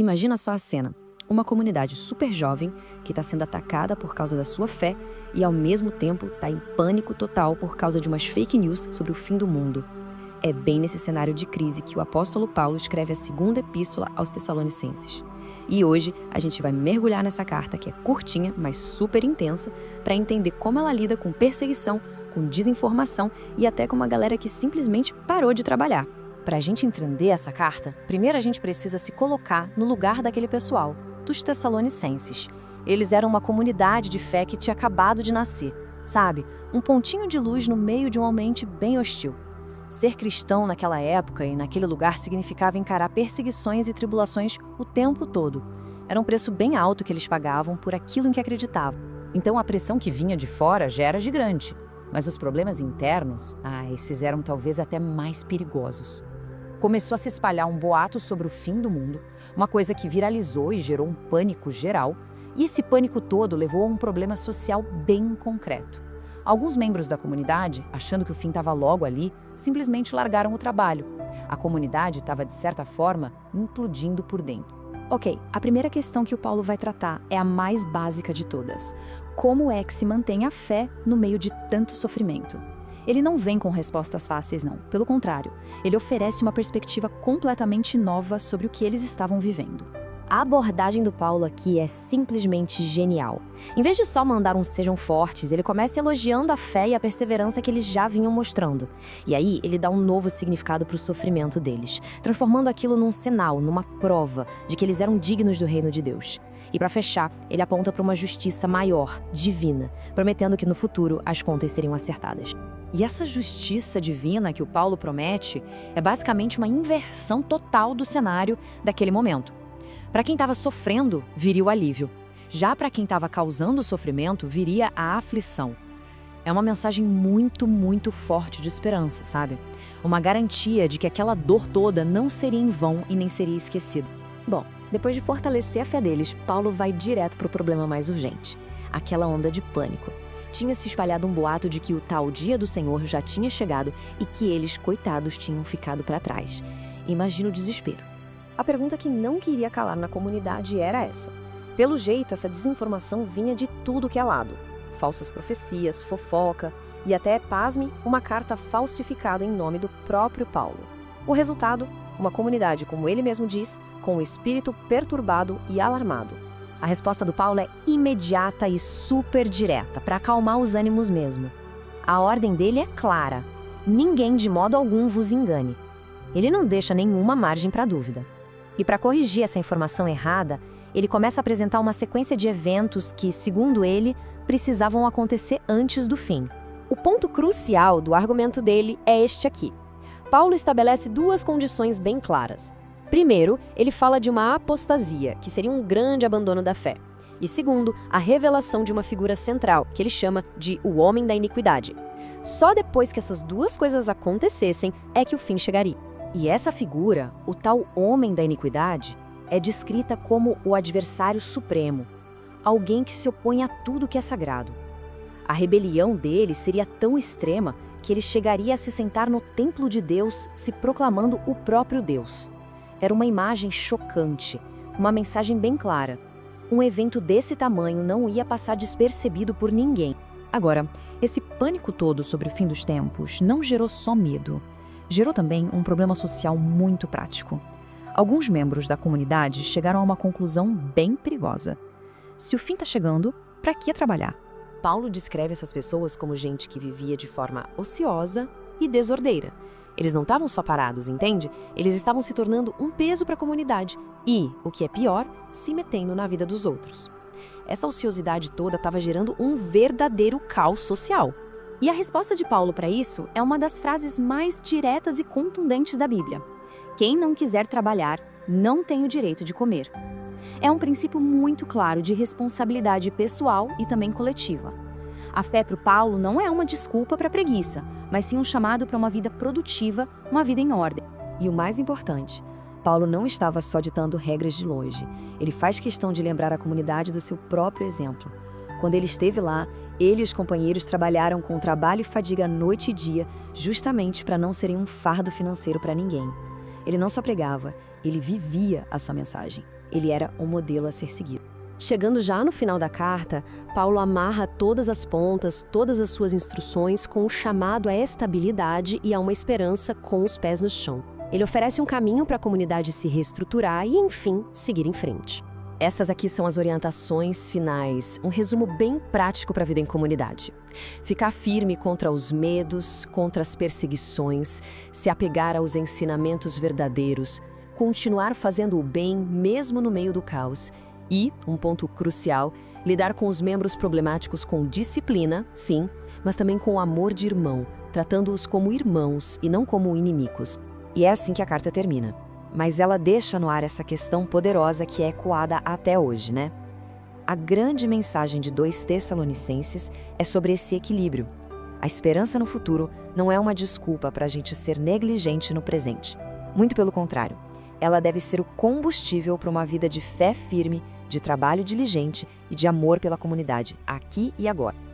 Imagina só a cena. Uma comunidade super jovem que está sendo atacada por causa da sua fé e, ao mesmo tempo, está em pânico total por causa de umas fake news sobre o fim do mundo. É bem nesse cenário de crise que o apóstolo Paulo escreve a segunda epístola aos Tessalonicenses. E hoje a gente vai mergulhar nessa carta que é curtinha, mas super intensa, para entender como ela lida com perseguição, com desinformação e até com uma galera que simplesmente parou de trabalhar. Para a gente entender essa carta, primeiro a gente precisa se colocar no lugar daquele pessoal, dos Tessalonicenses. Eles eram uma comunidade de fé que tinha acabado de nascer, sabe? Um pontinho de luz no meio de um ambiente bem hostil. Ser cristão naquela época e naquele lugar significava encarar perseguições e tribulações o tempo todo. Era um preço bem alto que eles pagavam por aquilo em que acreditavam. Então a pressão que vinha de fora já era gigante, mas os problemas internos, esses eram talvez até mais perigosos. Começou a se espalhar um boato sobre o fim do mundo, uma coisa que viralizou e gerou um pânico geral, e esse pânico todo levou a um problema social bem concreto. Alguns membros da comunidade, achando que o fim estava logo ali, simplesmente largaram o trabalho. A comunidade estava, de certa forma, implodindo por dentro. Ok, a primeira questão que o Paulo vai tratar é a mais básica de todas. Como é que se mantém a fé no meio de tanto sofrimento? Ele não vem com respostas fáceis, não. Pelo contrário, ele oferece uma perspectiva completamente nova sobre o que eles estavam vivendo. A abordagem do Paulo aqui é simplesmente genial. Em vez de só mandar um sejam fortes, ele começa elogiando a fé e a perseverança que eles já vinham mostrando. E aí, ele dá um novo significado para o sofrimento deles, transformando aquilo num sinal, numa prova de que eles eram dignos do reino de Deus. E para fechar, ele aponta para uma justiça maior, divina, prometendo que no futuro as contas seriam acertadas. E essa justiça divina que o Paulo promete é basicamente uma inversão total do cenário daquele momento. Para quem estava sofrendo, viria o alívio. Já para quem estava causando o sofrimento, viria a aflição. É uma mensagem muito, muito forte de esperança, sabe? Uma garantia de que aquela dor toda não seria em vão e nem seria esquecida. Bom, depois de fortalecer a fé deles, Paulo vai direto para o problema mais urgente. Aquela onda de pânico. Tinha se espalhado um boato de que o tal dia do Senhor já tinha chegado e que eles, coitados, tinham ficado para trás. Imagina o desespero. A pergunta que não queria calar na comunidade era essa. Pelo jeito, essa desinformação vinha de tudo que é lado. Falsas profecias, fofoca e até, pasme, uma carta falsificada em nome do próprio Paulo. O resultado? Uma comunidade, como ele mesmo diz, com o espírito perturbado e alarmado. A resposta do Paulo é imediata e super direta, para acalmar os ânimos mesmo. A ordem dele é clara. Ninguém de modo algum vos engane. Ele não deixa nenhuma margem para dúvida. E para corrigir essa informação errada, ele começa a apresentar uma sequência de eventos que, segundo ele, precisavam acontecer antes do fim. O ponto crucial do argumento dele é este aqui. Paulo estabelece duas condições bem claras. Primeiro, ele fala de uma apostasia, que seria um grande abandono da fé. E segundo, a revelação de uma figura central, que ele chama de o homem da iniquidade. Só depois que essas duas coisas acontecessem é que o fim chegaria. E essa figura, o tal homem da iniquidade, é descrita como o adversário supremo, alguém que se opõe a tudo que é sagrado. A rebelião dele seria tão extrema que ele chegaria a se sentar no templo de Deus, se proclamando o próprio Deus. Era uma imagem chocante, uma mensagem bem clara. Um evento desse tamanho não ia passar despercebido por ninguém. Agora, esse pânico todo sobre o fim dos tempos não gerou só medo. Gerou também um problema social muito prático. Alguns membros da comunidade chegaram a uma conclusão bem perigosa. Se o fim está chegando, para que trabalhar? Paulo descreve essas pessoas como gente que vivia de forma ociosa e desordeira. Eles não estavam só parados, entende? Eles estavam se tornando um peso para a comunidade e, o que é pior, se metendo na vida dos outros. Essa ociosidade toda estava gerando um verdadeiro caos social. E a resposta de Paulo para isso é uma das frases mais diretas e contundentes da Bíblia. Quem não quiser trabalhar, não tem o direito de comer. É um princípio muito claro de responsabilidade pessoal e também coletiva. A fé para o Paulo não é uma desculpa para a preguiça, mas sim um chamado para uma vida produtiva, uma vida em ordem. E o mais importante, Paulo não estava só ditando regras de longe. Ele faz questão de lembrar a comunidade do seu próprio exemplo. Quando ele esteve lá, ele e os companheiros trabalharam com trabalho e fadiga noite e dia, justamente para não serem um fardo financeiro para ninguém. Ele não só pregava, ele vivia a sua mensagem. Ele era o modelo a ser seguido. Chegando já no final da carta, Paulo amarra todas as pontas, todas as suas instruções com o chamado à estabilidade e a uma esperança com os pés no chão. Ele oferece um caminho para a comunidade se reestruturar e, enfim, seguir em frente. Essas aqui são as orientações finais, um resumo bem prático para a vida em comunidade. Ficar firme contra os medos, contra as perseguições, se apegar aos ensinamentos verdadeiros, continuar fazendo o bem mesmo no meio do caos e, um ponto crucial, lidar com os membros problemáticos com disciplina, sim, mas também com amor de irmão, tratando-os como irmãos e não como inimigos. E é assim que a carta termina. Mas ela deixa no ar essa questão poderosa que é ecoada até hoje, né? A grande mensagem de 2 Tessalonicenses é sobre esse equilíbrio. A esperança no futuro não é uma desculpa para a gente ser negligente no presente. Muito pelo contrário, ela deve ser o combustível para uma vida de fé firme, de trabalho diligente e de amor pela comunidade, aqui e agora.